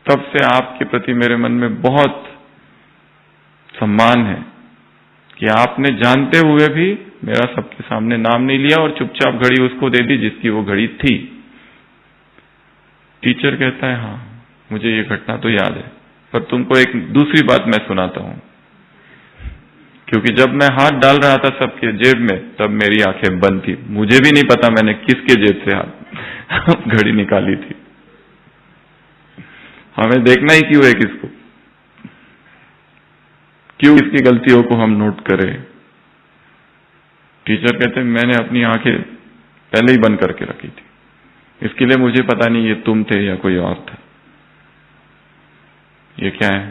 तब से आपके प्रति मेरे मन में बहुत सम्मान है कि आपने जानते हुए भी मेरा सबके सामने नाम नहीं लिया और चुपचाप घड़ी उसको दे दी जिसकी वो घड़ी थी। टीचर कहता है, हाँ मुझे ये घटना तो याद है, पर तुमको एक दूसरी बात मैं सुनाता हूं, क्योंकि जब मैं हाथ डाल रहा था सबके जेब में तब मेरी आंखें बंद थी, मुझे भी नहीं पता मैंने किसके जेब से हाथ घड़ी निकाली थी। हमें देखना ही क्यों है किसको, क्यों इसकी गलतियों को हम नोट करें। टीचर कहते हैं मैंने अपनी आंखें पहले ही बंद करके रखी थी, इसके लिए मुझे पता नहीं ये तुम थे या कोई और था। ये क्या है?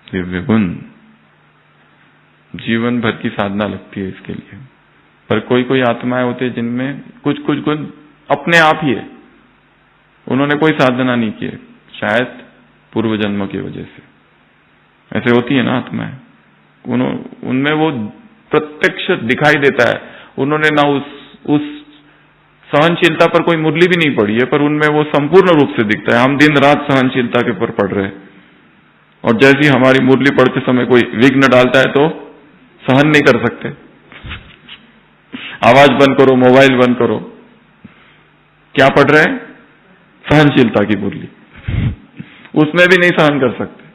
दिव्य गुण। जीवन भर की साधना लगती है इसके लिए, पर कोई कोई आत्माएं होते हैं जिनमें कुछ कुछ गुण अपने आप ही है, उन्होंने कोई साधना नहीं की है, शायद पूर्व जन्म की वजह से ऐसे होती है ना आत्माएं, उनमें वो प्रत्यक्ष दिखाई देता है। उन्होंने ना उस सहनशीलता पर कोई मुरली भी नहीं पड़ी है, पर उनमें वो संपूर्ण रूप से दिखता है। हम दिन रात सहनशीलता के ऊपर पढ़ रहे हैं, और जैसे हमारी मुरली पढ़ते समय कोई विघ्न डालता है तो सहन नहीं कर सकते, आवाज बंद करो, मोबाइल बंद करो। क्या पढ़ रहे हैं? सहनशीलता की मुरली, उसमें भी नहीं सहन कर सकते।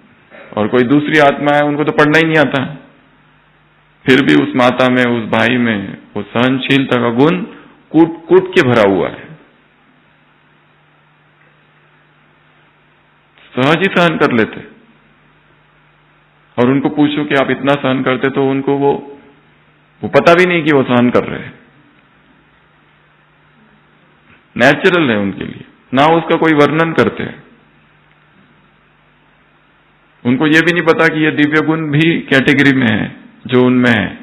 और कोई दूसरी आत्मा है, उनको तो पढ़ना ही नहीं आता, फिर भी उस माता में, उस भाई में वो सहनशीलता का गुण कूट कूट के भरा हुआ है, सहज ही सहन कर लेते। और उनको पूछो कि आप इतना सहन करते, तो उनको वो पता भी नहीं कि वो सहन कर रहे हैं, नेचुरल है उनके लिए, ना उसका कोई वर्णन करते हैं। उनको ये भी नहीं पता कि ये दिव्य गुण भी कैटेगरी में है जो उनमें है।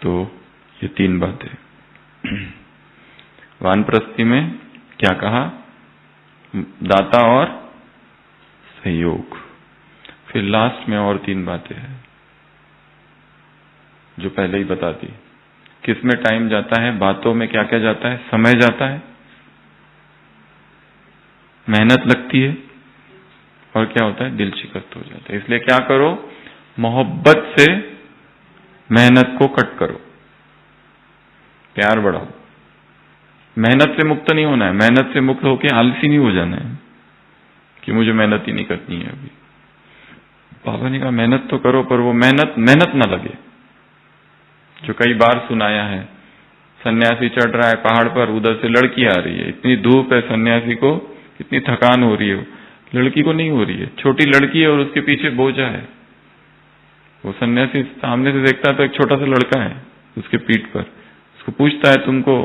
तो ये तीन बातें। वानप्रस्थी में क्या कहा? दाता और सहयोग। फिर लास्ट में और तीन बातें हैं जो पहले ही बता दी। किसमें टाइम जाता है, बातों में क्या क्या जाता है, समय जाता है, मेहनत लगती है, और क्या होता है, दिल शिकस्त हो जाता है। इसलिए क्या करो, मोहब्बत से मेहनत को कट करो, प्यार बढ़ाओ। मेहनत से मुक्त नहीं होना है, मेहनत से मुक्त होकर आलसी नहीं हो जाना है कि मुझे मेहनत ही नहीं करनी है। अभी बाबा ने कहा मेहनत तो करो, पर वो मेहनत ना लगे। जो कई बार सुनाया है, सन्यासी चढ़ रहा है पहाड़ पर, उधर से लड़की आ रही है, इतनी धूप है, सन्यासी को कितनी थकान हो रही है, लड़की को नहीं हो रही है, छोटी लड़की है और उसके पीछे बोझा है। वो सन्यासी सामने से देखता है तो एक छोटा सा लड़का है उसके पीठ पर, उसको पूछता है तुमको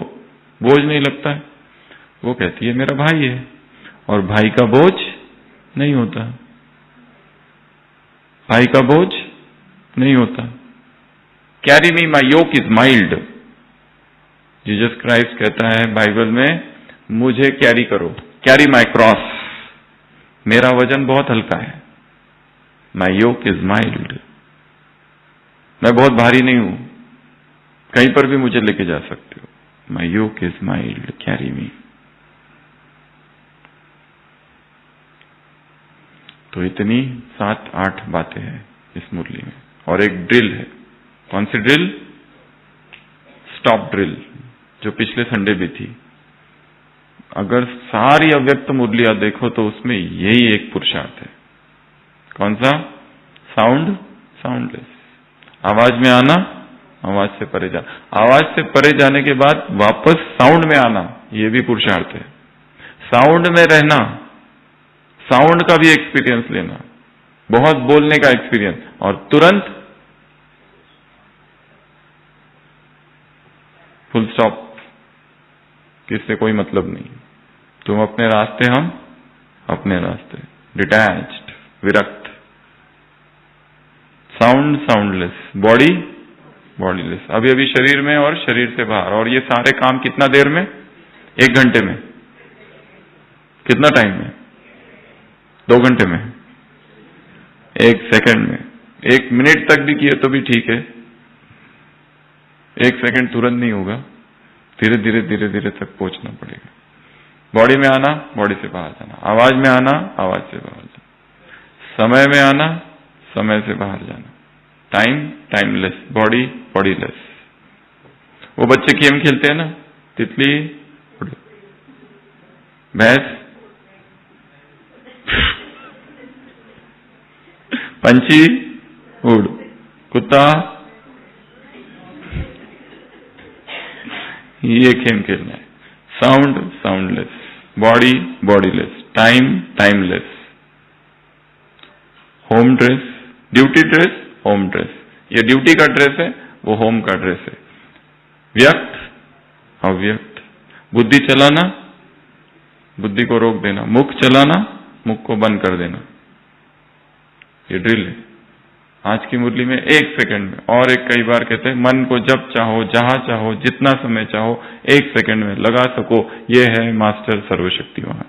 बोझ नहीं लगता है? वो कहती है मेरा भाई है, और भाई का बोझ नहीं होता, भाई का बोझ नहीं होता। Carry me my yoke is mild. Jesus Christ कहता है बाइबल में, मुझे कैरी करो, कैरी माई क्रॉस, मेरा वजन बहुत हल्का है, माई योक इज माइल्ड, मैं बहुत भारी नहीं हूं, कहीं पर भी मुझे लेके जा सकते हो, माई योक इज माइल्ड, कैरी मी। तो इतनी 7-8 बातें हैं इस मुरली में, और एक ड्रिल है। कौन सी ड्रिल? स्टॉप ड्रिल, जो पिछले संडे भी थी। अगर सारी अव्यक्त मुरलियां देखो तो उसमें यही एक पुरुषार्थ है। कौन सा? साउंड, साउंडलेस, आवाज में आना, आवाज से परे जाना, आवाज से परे जाने के बाद वापस साउंड में आना, यह भी पुरुषार्थ है। साउंड में रहना, साउंड का भी एक्सपीरियंस लेना, बहुत बोलने का एक्सपीरियंस, और तुरंत फुल स्टॉप, किससे कोई मतलब नहीं, तुम अपने रास्ते, हम अपने रास्ते, डिटैच्ड, विरक्त। साउंड साउंडलेस, बॉडी बॉडीलेस, अभी अभी शरीर में और शरीर से बाहर, और ये सारे काम कितना देर में? 1 घंटे में। कितना टाइम में? 2 घंटे में, 1 सेकंड में। 1 मिनट तक भी किए तो भी ठीक है, 1 सेकंड तुरंत नहीं होगा, धीरे धीरे धीरे धीरे तक पहुंचना पड़ेगा। बॉडी में आना, बॉडी से बाहर जाना, आवाज में आना, आवाज से बाहर जाना, समय में आना, समय से बाहर जाना, टाइम टाइमलेस, बॉडी बॉडीलेस। वो बच्चे गेम खेलते हैं ना, तितली उड़, भैंस, पंछी उड़, कुत्ता, ये गेम खेलना है। Sound soundless, body bodiless, time timeless, home dress, duty dress, home dress, ये ड्यूटी का ड्रेस है, वो होम का ड्रेस है। व्यक्त अव्यक्त, बुद्धि चलाना, बुद्धि को रोक देना, मुख चलाना, मुख को बंद कर देना, ये ड्रिल है। आज की मुरली में 1 सेकंड में, और एक कई बार कहते हैं मन को जब चाहो, जहां चाहो, जितना समय चाहो, 1 सेकंड में लगा सको, ये है मास्टर सर्वशक्तिवान।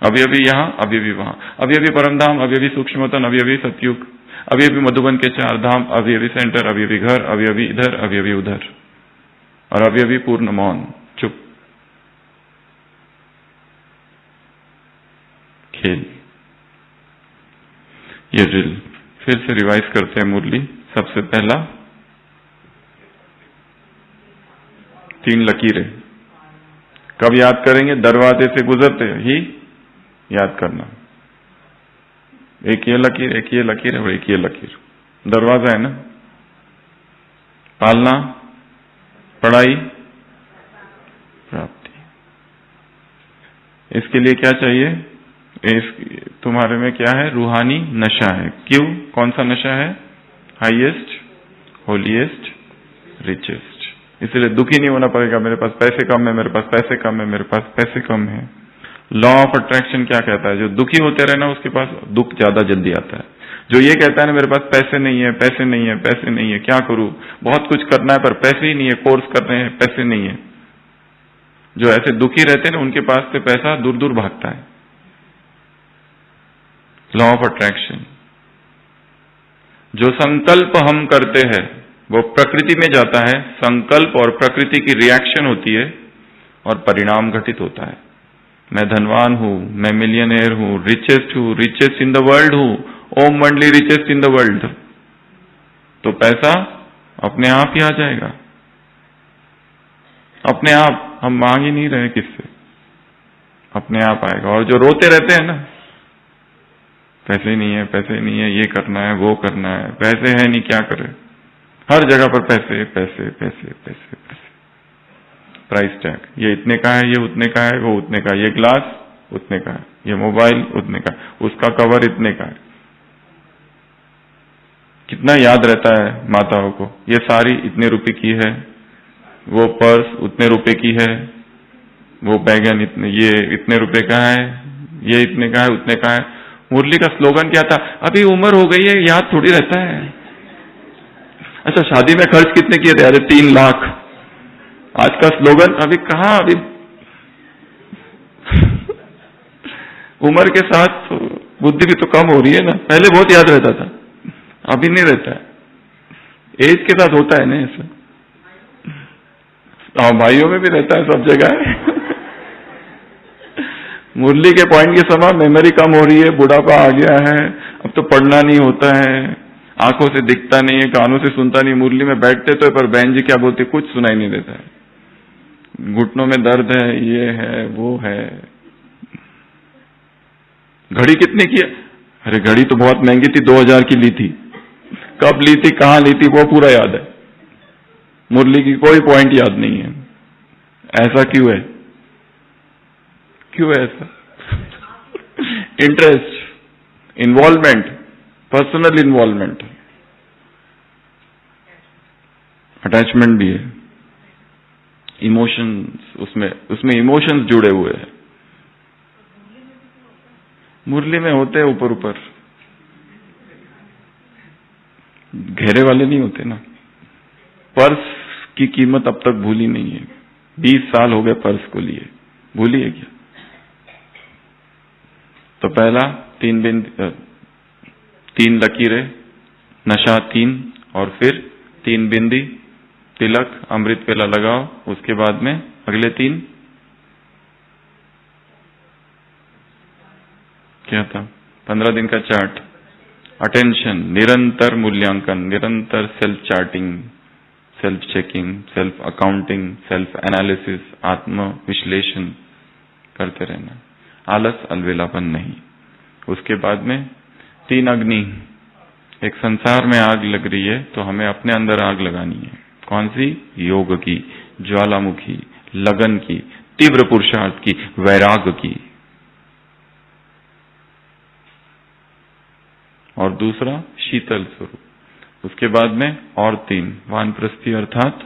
अभी अभी यहां, अभी अभी वहां, अभी अभी परमधाम, अभी अभी सूक्ष्मतन, अभी अभी सतयुग, अभी अभी मधुबन के 4 धाम, अभी अभी सेंटर, अभी अभी घर, अभी अभी इधर, अभी अभी उधर, और अभी अभी पूर्ण मौन, चुप, खेल, ये ड्रिल। फिर से रिवाइज करते हैं मुरली। सबसे पहला 3 लकीरें कब याद करेंगे? दरवाजे से गुजरते ही याद करना। एक ये लकीर, एक ये लकीर और एक ये लकीर। दरवाजा है ना, पालना, पढ़ाई, प्राप्ति। इसके लिए क्या चाहिए? तुम्हारे में क्या है? रूहानी नशा है। क्यों? कौन सा नशा है? Highest, holiest, richest. इसलिए दुखी नहीं होना पड़ेगा, मेरे पास पैसे कम है, मेरे पास पैसे कम है, मेरे पास पैसे कम है। लॉ ऑफ अट्रैक्शन क्या कहता है? जो दुखी होते रहे ना, उसके पास दुख ज्यादा जल्दी आता है। जो ये कहता है ना मेरे पास पैसे नहीं है, पैसे नहीं है, पैसे नहीं है, क्या करूं, बहुत कुछ करना है पर पैसे ही नहीं है, कोर्स कर रहे हैं, पैसे नहीं है, जो ऐसे दुखी रहते हैं ना, उनके पास से पैसा दूर दूर भागता है। Law of attraction. जो संकल्प हम करते हैं वो प्रकृति में जाता है, संकल्प और प्रकृति की रिएक्शन होती है और परिणाम घटित होता है। मैं धनवान हूं, मैं मिलियनेयर हूं, रिचेस्ट इन द वर्ल्ड हूं, ओम मंडली रिचेस्ट इन द वर्ल्ड, तो पैसा अपने आप ही आ जाएगा, अपने आप। हम मांग ही नहीं रहे किससे, अपने आप आएगा। और जो रोते रहते हैं ना, पैसे नहीं है, पैसे नहीं है, ये करना है, वो करना है, पैसे है नहीं, क्या करे, हर जगह पर पैसे पैसे पैसे पैसे पैसे। प्राइस टैग, ये इतने का है, ये उतने का है, वो उतने का है, ये ग्लास उतने का है, ये मोबाइल उतने का है, उसका कवर इतने का है। कितना याद रहता है माताओं को, ये साड़ी इतने रुपए की है, वो पर्स उतने रुपए की है, वो बैगन इतने, ये इतने रुपए का है, ये इतने का है, उतने का है। मुरली का स्लोगन क्या था? अभी उम्र हो गई है, याद थोड़ी रहता है। अच्छा, शादी में खर्च कितने किए थे? अरे 3 लाख। आज का स्लोगन अभी कहां, अभी उम्र के साथ बुद्धि भी तो कम हो रही है ना। पहले बहुत याद रहता था, अभी नहीं रहता है। एज के साथ होता है ना ऐसा। भाइयों में भी रहता है, सब जगह है। मुरली के पॉइंट के समय मेमोरी कम हो रही है, बुढ़ापा आ गया है, अब तो पढ़ना नहीं होता है, आंखों से दिखता नहीं है, कानों से सुनता नहीं। मुरली में बैठते तो पर बहन जी क्या बोलते, कुछ सुनाई नहीं देता है। घुटनों में दर्द है, ये है, वो है। घड़ी कितने की है? अरे घड़ी तो बहुत महंगी थी, 2000 की ली थी। कब ली थी, कहां ली थी, वो पूरा याद है। मुरली की कोई पॉइंट याद नहीं है। ऐसा क्यों है? क्यों है ऐसा? Interest, involvement, personal involvement, attachment भी है, इमोशंस, उसमें इमोशंस जुड़े हुए हैं। मुरली में होते हैं ऊपर ऊपर, घेरे वाले नहीं होते ना। पर्स की कीमत अब तक भूली नहीं है, 20 साल हो गए पर्स को लिए, भूली है क्या? तो पहला 3 लकीरें, नशा 3, और फिर 3 बिंदी, तिलक, अमृत पेला लगाओ, उसके बाद में अगले 3 क्या था? 15 दिन का चार्ट, अटेंशन, निरंतर मूल्यांकन, निरंतर self charting, self checking, self accounting, self analysis, आत्म विश्लेषण करते रहना, आलस अलवेलापन नहीं। उसके बाद में 3 अग्नि, एक संसार में आग लग रही है तो हमें अपने अंदर आग लगानी है। कौन सी? योग की, ज्वालामुखी, लगन की, तीव्र पुरुषार्थ की, वैराग की। और दूसरा शीतल स्वरूप। उसके बाद में और 3 वानप्रस्थी अर्थात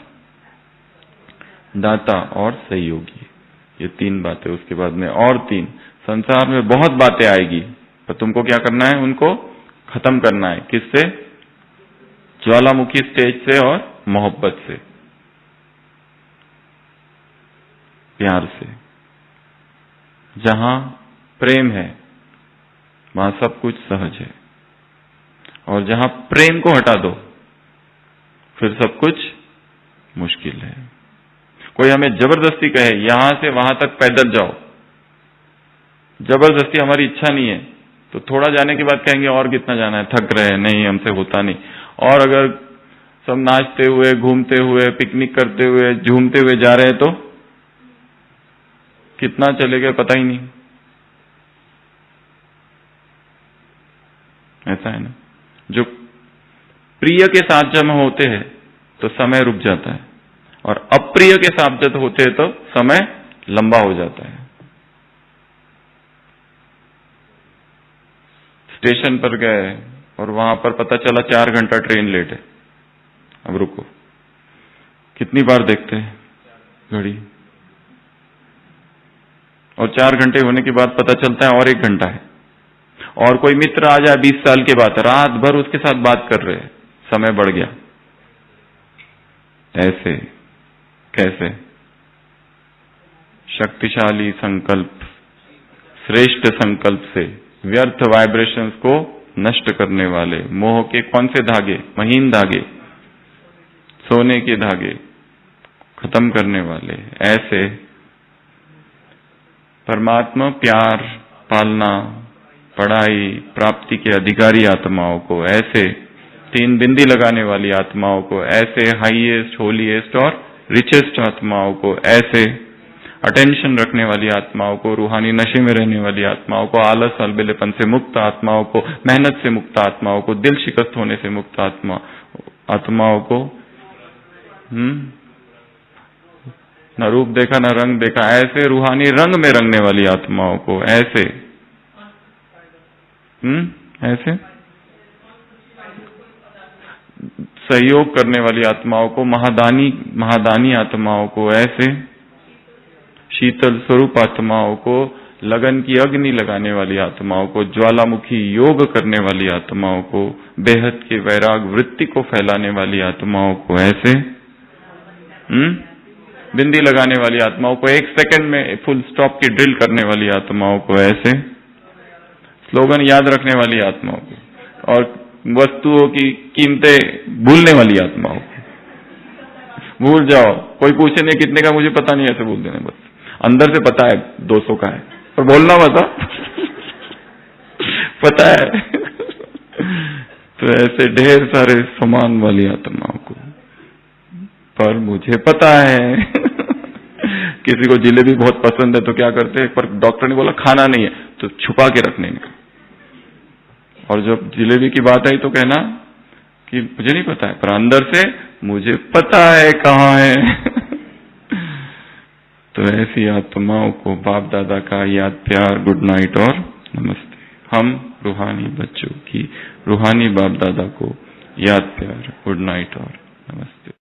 दाता और सहयोगी, ये 3 बातें। उसके बाद में और 3, संसार में बहुत बातें आएगी पर तुमको क्या करना है? उनको खत्म करना है। किससे? ज्वालामुखी स्टेज से और मोहब्बत से, प्यार से। जहां प्रेम है वहां सब कुछ सहज है, और जहां प्रेम को हटा दो फिर सब कुछ मुश्किल है। कोई हमें जबरदस्ती कहे यहां से वहां तक पैदल जाओ, जबरदस्ती, हमारी इच्छा नहीं है, तो थोड़ा जाने के बाद कहेंगे और कितना जाना है, थक रहे हैं, नहीं हमसे होता नहीं। और अगर सब नाचते हुए, घूमते हुए, पिकनिक करते हुए, झूमते हुए जा रहे हैं तो कितना चले गए पता ही नहीं। ऐसा है ना। जो प्रिय के साथ जब हम होते हैं तो समय रुक जाता है, और अप्रिय के साथ जब होते हैं तो समय लंबा हो जाता है। स्टेशन पर गए और वहां पर पता चला 4 घंटा ट्रेन लेट है, अब रुको। कितनी बार देखते हैं घड़ी, और 4 घंटे होने के बाद पता चलता है और 1 घंटा है। और कोई मित्र आ जाए 20 साल के बाद, रात भर उसके साथ बात कर रहे हैं, समय बढ़ गया। ऐसे कैसे? शक्तिशाली संकल्प, श्रेष्ठ संकल्प से व्यर्थ वाइब्रेशंस को नष्ट करने वाले मोह के कौन से धागे? महीन धागे, सोने के धागे खत्म करने वाले। ऐसे परमात्मा प्यार, पालना, पढ़ाई, प्राप्ति के अधिकारी आत्माओं को, ऐसे 3 बिंदी लगाने वाली आत्माओं को, ऐसे हाईएस्ट, होलीएस्ट और रिचेस्ट आत्माओं को, ऐसे अटेंशन रखने वाली आत्माओं को, रूहानी नशे में रहने वाली आत्माओं को, आलस अलबेलेपन से मुक्त आत्माओं को, मेहनत से मुक्त आत्माओं को, दिल शिकस्त होने से मुक्त आत्माओं को, न रूप देखा न रंग देखा, ऐसे रूहानी रंग में रंगने वाली आत्माओं को, ऐसे ऐसे सहयोग करने वाली आत्माओं को, महादानी आत्माओं को, ऐसे शीतल स्वरूप आत्माओं को, लगन की अग्नि लगाने वाली आत्माओं को, ज्वालामुखी योग करने वाली आत्माओं को, बेहद के वैराग वृत्ति को फैलाने वाली आत्माओं को, ऐसे बिंदी लगाने वाली आत्माओं को, 1 सेकंड में फुल स्टॉप की ड्रिल करने वाली आत्माओं को, ऐसे स्लोगन याद रखने वाली आत्माओं को, और वस्तुओं की कीमतें भूलने वाली आत्माओं को। भूल जाओ, कोई पूछे नहीं कितने का, मुझे पता नहीं, ऐसे बोल देना बस। अंदर से पता है 200 का है, पर बोलना बता पता है। तो ऐसे ढेर सारे सामान वाली आत्माओं को, पर मुझे पता है। किसी को जिलेबी बहुत पसंद है तो क्या करते हैं, पर डॉक्टर ने बोला खाना नहीं है तो छुपा के रखने का, और जब जिलेबी की बात आई तो कहना कि मुझे नहीं पता है, पर अंदर से मुझे पता है कहाँ है। तो ऐसी आत्माओं को बाप दादा का याद, प्यार, गुड नाइट और नमस्ते। हम रूहानी बच्चों की रूहानी बाप दादा को याद प्यार, गुड नाइट और नमस्ते।